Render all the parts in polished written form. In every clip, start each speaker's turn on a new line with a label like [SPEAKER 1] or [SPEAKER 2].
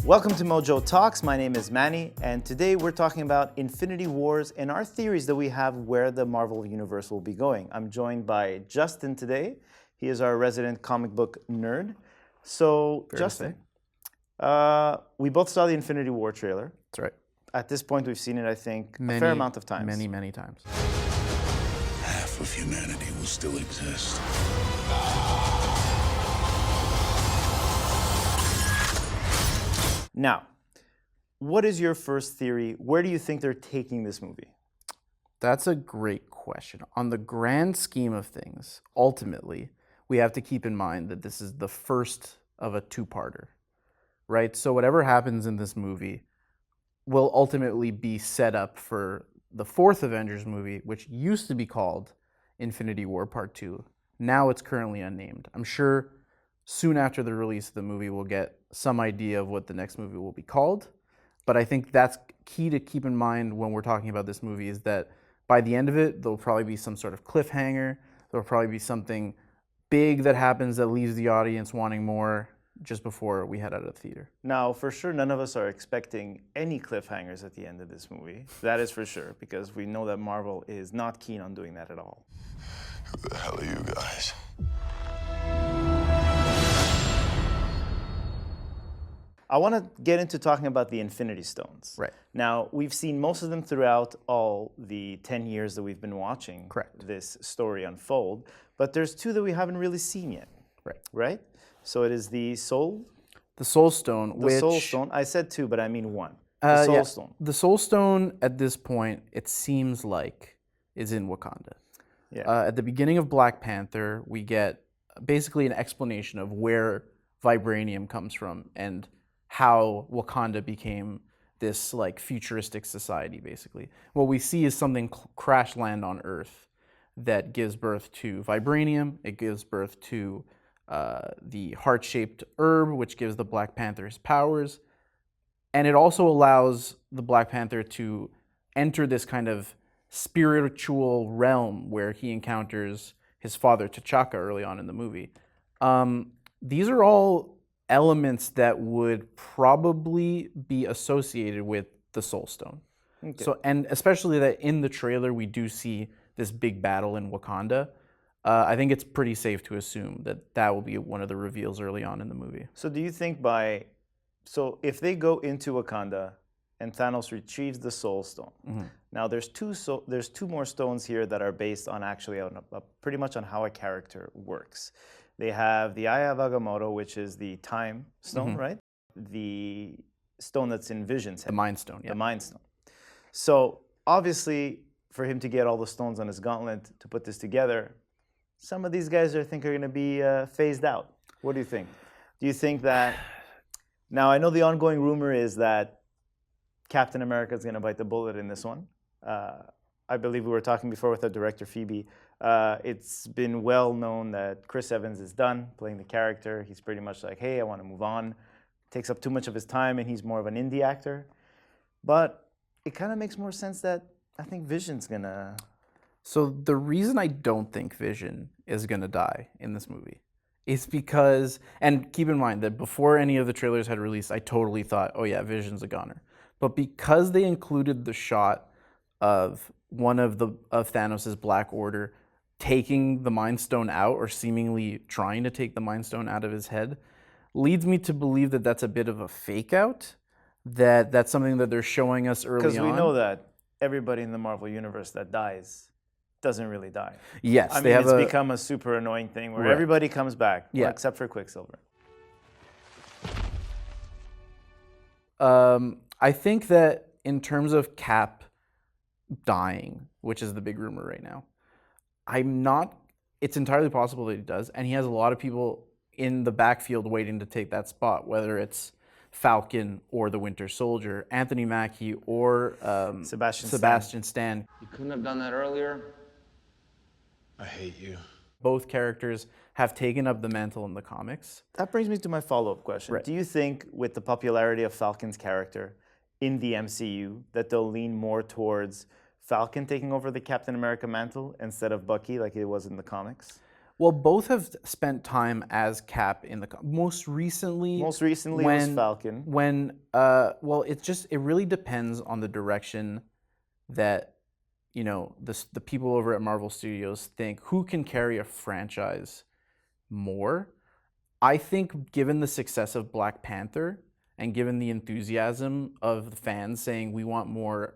[SPEAKER 1] Welcome to MojoTalks. My name is Manny, and today we're talking about Infinity Wars and our theories that we have where the Marvel Universe will be going. I'm joined by Justin today. He is our resident comic book nerd. So, Justin, we both saw the Infinity War trailer.
[SPEAKER 2] That's right.
[SPEAKER 1] At this point, we've seen it, I think, a fair amount of times.
[SPEAKER 2] Many times.
[SPEAKER 3] Half of humanity will still exist.
[SPEAKER 1] Now, what is your first theory? Where do you think they're taking this movie?
[SPEAKER 2] That's a great question. On the grand scheme of things, ultimately, we have to keep in mind that this is the first of a two-parter, right? So whatever happens in this movie will ultimately be set up for the fourth Avengers movie, which used to be called Infinity War Part 2. Now it's currently unnamed. I'm sure soon after the release of the movie, we'll get some idea of what the next movie will be called. But I think that's key to keep in mind when we're talking about this movie is that by the end of it, there'll probably be some sort of cliffhanger. There'll probably be something big that happens that leaves the audience wanting more just before we head out of the theater.
[SPEAKER 1] Now, for sure, none of us are expecting any cliffhangers at the end of this movie. That is for sure, because we know that Marvel is not keen on doing that at all.
[SPEAKER 3] Who the hell are you guys?
[SPEAKER 1] I want to get into talking about the Infinity Stones.
[SPEAKER 2] Right.
[SPEAKER 1] Now, we've seen most of them throughout all the 10 years that we've been watching this story unfold, but there's two that we haven't really seen yet. Right? So it is the Soul
[SPEAKER 2] Stone,
[SPEAKER 1] The Soul Stone. I said two, but I mean one. The Soul Stone.
[SPEAKER 2] The Soul Stone, at this point, it seems like, is in Wakanda.
[SPEAKER 1] Yeah.
[SPEAKER 2] At the beginning of Black Panther, we get basically an explanation of where vibranium comes from and how Wakanda became this like futuristic society, basically. What we see is something crash land on Earth that gives birth to vibranium. It gives birth to the heart-shaped herb, which gives the Black Panther his powers. And it also allows the Black Panther to enter this kind of spiritual realm where he encounters his father, T'Chaka, early on in the movie. These are all elements that would probably be associated with the Soul Stone.
[SPEAKER 1] Okay.
[SPEAKER 2] So, and especially that in the trailer we do see this big battle in Wakanda. I think it's pretty safe to assume that that will be one of the reveals early on in the movie.
[SPEAKER 1] So do you think so if they go into Wakanda and Thanos retrieves the Soul Stone, now there's two more stones here that are based on actually pretty much on how a character works. They have the Eye of Agamotto, which is the time stone, right? The stone that's in Vision's head.
[SPEAKER 2] The Mind Stone, yeah.
[SPEAKER 1] The Mind Stone. So obviously, for him to get all the stones on his gauntlet to put this together, some of these guys are going to be phased out. What do you think? Do you think that... Now, I know the ongoing rumor is that Captain America is going to bite the bullet in this one. I believe we were talking before with our director, Phoebe. It's been well known that Chris Evans is done playing the character. He's pretty much like, hey, I want to move on. Takes up too much of his time, and he's more of an indie actor. But it kind of makes more sense that I think Vision's going to...
[SPEAKER 2] So the reason I don't think Vision is going to die in this movie is because, and keep in mind that before any of the trailers had released, I totally thought, oh yeah, Vision's a goner. But because they included the shot of one of Thanos' Black Order taking the Mind Stone out, or seemingly trying to take the Mind Stone out of his head, leads me to believe that that's a bit of a fake out, that's something that they're showing us early on.
[SPEAKER 1] Because we know that everybody in the Marvel Universe that dies doesn't really die.
[SPEAKER 2] Yes,
[SPEAKER 1] I mean, it's become a super annoying thing where everybody comes back, except for Quicksilver.
[SPEAKER 2] I think that in terms of Cap dying, which is the big rumor right now, it's entirely possible that he does, and he has a lot of people in the backfield waiting to take that spot, whether it's Falcon or the Winter Soldier, Anthony Mackie or Sebastian Stan.
[SPEAKER 4] You couldn't have done that earlier.
[SPEAKER 3] I hate you.
[SPEAKER 2] Both characters have taken up the mantle in the comics.
[SPEAKER 1] That brings me to my follow-up question.
[SPEAKER 2] Right.
[SPEAKER 1] Do you think with the popularity of Falcon's character in the MCU that they'll lean more towards Falcon taking over the Captain America mantle instead of Bucky like it was in the comics?
[SPEAKER 2] Well, both have spent time as Cap in the most recently.
[SPEAKER 1] Most recently, it was Falcon.
[SPEAKER 2] Well, it really depends on the direction that the people over at Marvel Studios think who can carry a franchise more. I think given the success of Black Panther and given the enthusiasm of the fans saying we want more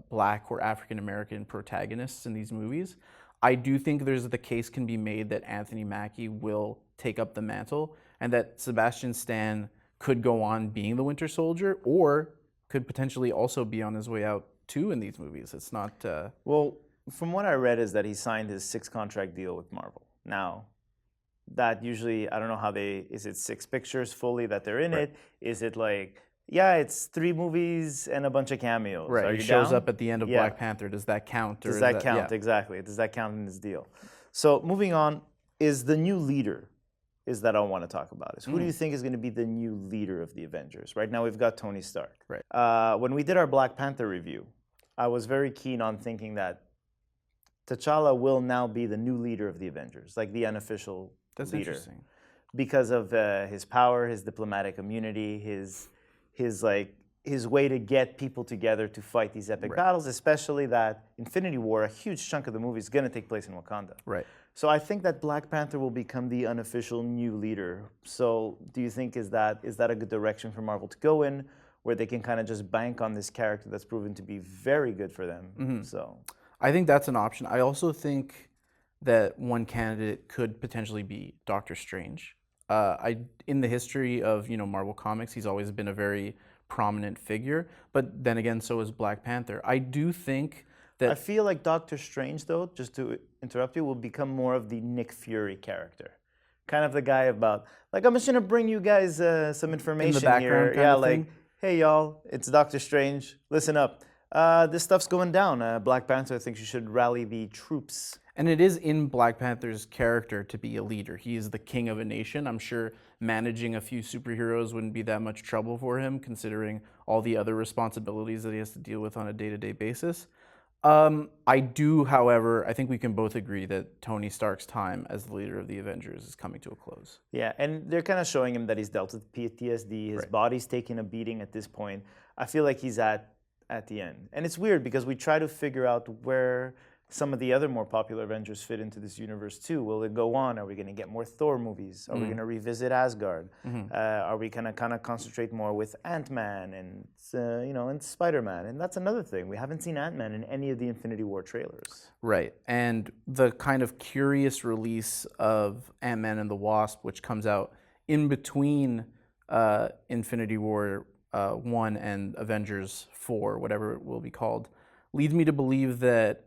[SPEAKER 2] Black or African American protagonists in these movies, I do think the case can be made that Anthony Mackie will take up the mantle and that Sebastian Stan could go on being the Winter Soldier or could potentially also be on his way out too in these movies. It's not...
[SPEAKER 1] Well, from what I read is that he signed his 6-contract deal with Marvel. Now, that usually, I don't know how is it 6 pictures fully that they're in it? Is it like, yeah, it's 3 movies and a bunch of cameos.
[SPEAKER 2] Right,
[SPEAKER 1] Are
[SPEAKER 2] he
[SPEAKER 1] you
[SPEAKER 2] shows
[SPEAKER 1] down?
[SPEAKER 2] up at the end of Black Panther. Does that count?
[SPEAKER 1] Does that count? Yeah. Exactly. Does that count in this deal? So moving on, is the new leader, is that I want to talk about. Who do you think is going to be the new leader of the Avengers? Right now we've got Tony Stark.
[SPEAKER 2] Right.
[SPEAKER 1] When we did our Black Panther review, I was very keen on thinking that T'Challa will now be the new leader of the Avengers, like the unofficial
[SPEAKER 2] That's
[SPEAKER 1] leader.
[SPEAKER 2] Interesting.
[SPEAKER 1] Because of his power, his diplomatic immunity, his way to get people together to fight these epic battles, especially that Infinity War, a huge chunk of the movie is going to take place in Wakanda.
[SPEAKER 2] Right.
[SPEAKER 1] So I think that Black Panther will become the unofficial new leader. So do you think is that a good direction for Marvel to go in, where they can kind of just bank on this character that's proven to be very good for them?
[SPEAKER 2] Mm-hmm.
[SPEAKER 1] So
[SPEAKER 2] I think that's an option. I also think that one candidate could potentially be Doctor Strange. In the history of Marvel Comics, he's always been a very prominent figure. But then again, so is Black Panther. I do think that
[SPEAKER 1] I feel like Doctor Strange, though, just to interrupt you, will become more of the Nick Fury character. Kind of the guy about, like, I'm just going to bring you guys some information
[SPEAKER 2] in the background
[SPEAKER 1] here.
[SPEAKER 2] kind of thing.
[SPEAKER 1] Hey, y'all, it's Doctor Strange. Listen up. This stuff's going down. Black Panther thinks you should rally the troops.
[SPEAKER 2] And it is in Black Panther's character to be a leader. He is the king of a nation. I'm sure managing a few superheroes wouldn't be that much trouble for him, considering all the other responsibilities that he has to deal with on a day-to-day basis. I do, however, I think we can both agree that Tony Stark's time as the leader of the Avengers is coming to a close.
[SPEAKER 1] Yeah, and they're kind of showing him that he's dealt with PTSD. His body's taking a beating at this point. I feel like he's at the end. And it's weird because we try to figure out where some of the other more popular Avengers fit into this universe too. Will it go on? Are we going to get more Thor movies? Are we going to revisit Asgard? Are we going to kind of concentrate more with AntMan and and Spider-Man? And that's another thing. We haven't seen AntMan in any of the Infinity War trailers.
[SPEAKER 2] Right, and the kind of curious release of Ant-Man and the Wasp, which comes out in between Infinity War 1 and Avengers 4, whatever it will be called, leads me to believe that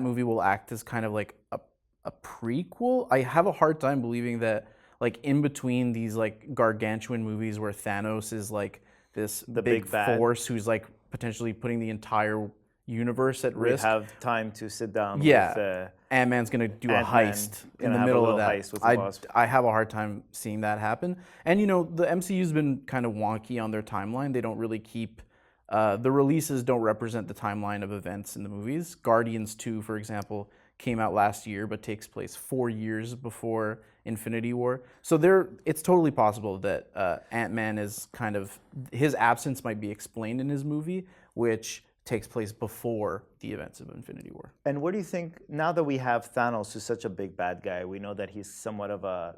[SPEAKER 2] movie will act as kind of like a prequel. I have a hard time believing that, like, in between these like gargantuan movies where Thanos is like the big force who's like potentially putting the entire universe at risk.
[SPEAKER 1] We have time to sit down.
[SPEAKER 2] Yeah,
[SPEAKER 1] with,
[SPEAKER 2] Ant-Man's gonna do a heist in the middle of that. I have a hard time seeing that happen. And the MCU's been kind of wonky on their timeline. They don't really keep. The releases don't represent the timeline of events in the movies. Guardians 2, for example, came out last year, but takes place 4 years before Infinity War. So it's totally possible that Ant-Man is kind of, his absence might be explained in his movie, which takes place before the events of Infinity War.
[SPEAKER 1] And what do you think, now that we have Thanos, who's such a big bad guy, we know that he's somewhat of a,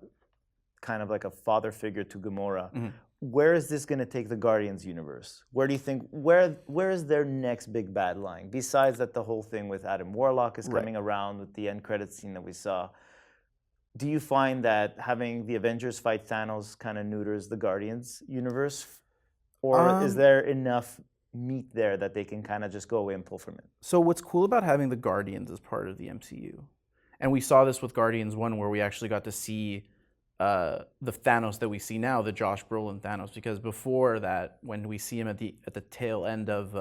[SPEAKER 1] kind of like a father figure to Gamora. Mm-hmm. Where is this going to take the Guardians universe? Where do you think, where is their next big bad lying? Besides that, the whole thing with Adam Warlock is coming around with the end credits scene that we saw. Do you find that having the Avengers fight Thanos kind of neuters the Guardians universe? Or is there enough meat there that they can kind of just go away and pull from it?
[SPEAKER 2] So what's cool about having the Guardians as part of the MCU, and we saw this with Guardians 1 where we actually got to see the Thanos that we see now, the Josh Brolin Thanos, because before that, when we see him at the tail end of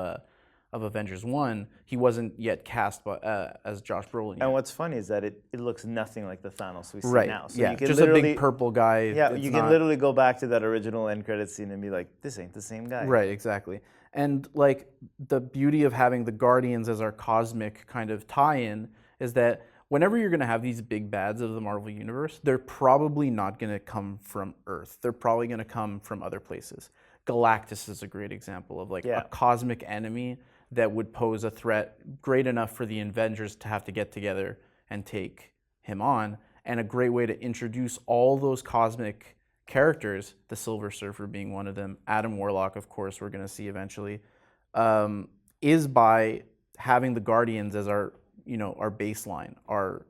[SPEAKER 2] Avengers 1, he wasn't yet cast as Josh Brolin yet.
[SPEAKER 1] And what's funny is that it looks nothing like the Thanos we see now.
[SPEAKER 2] So you can just a big purple guy.
[SPEAKER 1] Yeah, you can literally go back to that original end credits scene and be like, this ain't the same guy.
[SPEAKER 2] Right, exactly. And like the beauty of having the Guardians as our cosmic kind of tie-in is that whenever you're going to have these big bads of the Marvel Universe, they're probably not going to come from Earth. They're probably going to come from other places. Galactus is a great example of like a cosmic enemy that would pose a threat great enough for the Avengers to have to get together and take him on, and a great way to introduce all those cosmic characters, the Silver Surfer being one of them, Adam Warlock, of course, we're going to see eventually, is by having the Guardians as our baseline, our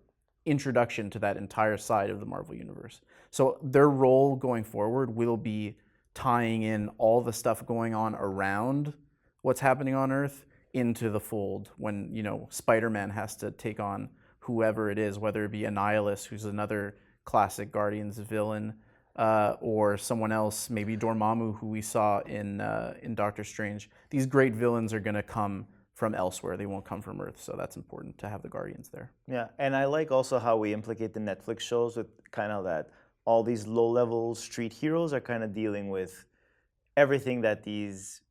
[SPEAKER 2] introduction to that entire side of the Marvel Universe. So their role going forward will be tying in all the stuff going on around what's happening on Earth into the fold when, Spider-Man has to take on whoever it is, whether it be Annihilus, who's another classic Guardians villain, or someone else, maybe Dormammu, who we saw in Doctor Strange. These great villains are going to come from elsewhere. They won't come from Earth, so that's important to have the Guardians there.
[SPEAKER 1] Yeah, and I like also how we implicate the Netflix shows with kind of that all these low-level street heroes are kind of dealing with everything that these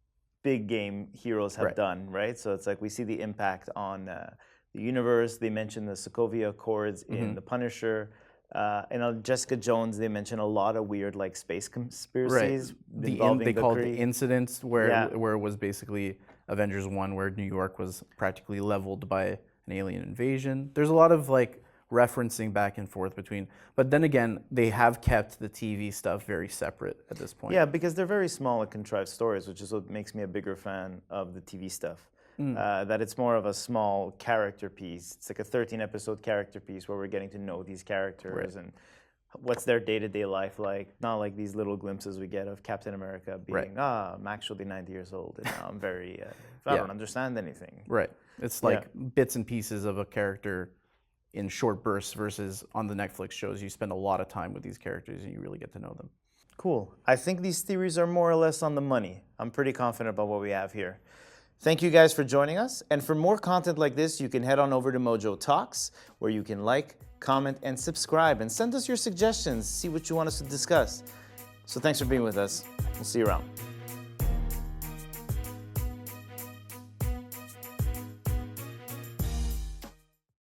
[SPEAKER 1] big game heroes have done, right? So it's like we see the impact on the universe. They mentioned the Sokovia Accords in The Punisher. And on Jessica Jones, they mention a lot of weird like space conspiracies involving
[SPEAKER 2] they called
[SPEAKER 1] Kree.
[SPEAKER 2] the incidents where it was basically Avengers 1, where New York was practically leveled by an alien invasion. There's a lot of like referencing back and forth between, but then again, they have kept the TV stuff very separate at this point.
[SPEAKER 1] Yeah, because they're very small and contrived stories, which is what makes me a bigger fan of the TV stuff. That it's more of a small character piece. It's like a 13-episode character piece where we're getting to know these characters and what's their day-to-day life like. Not like these little glimpses we get of Captain America being, I'm actually 90 years old and now I'm very, I don't understand anything.
[SPEAKER 2] Right. It's like bits and pieces of a character in short bursts versus on the Netflix shows, you spend a lot of time with these characters and you really get to know them.
[SPEAKER 1] Cool. I think these theories are more or less on the money. I'm pretty confident about what we have here. Thank you guys for joining us. And for more content like this, you can head on over to MojoTalks, where you can like, comment, and subscribe, and send us your suggestions, see what you want us to discuss. So thanks for being with us. We'll see you around.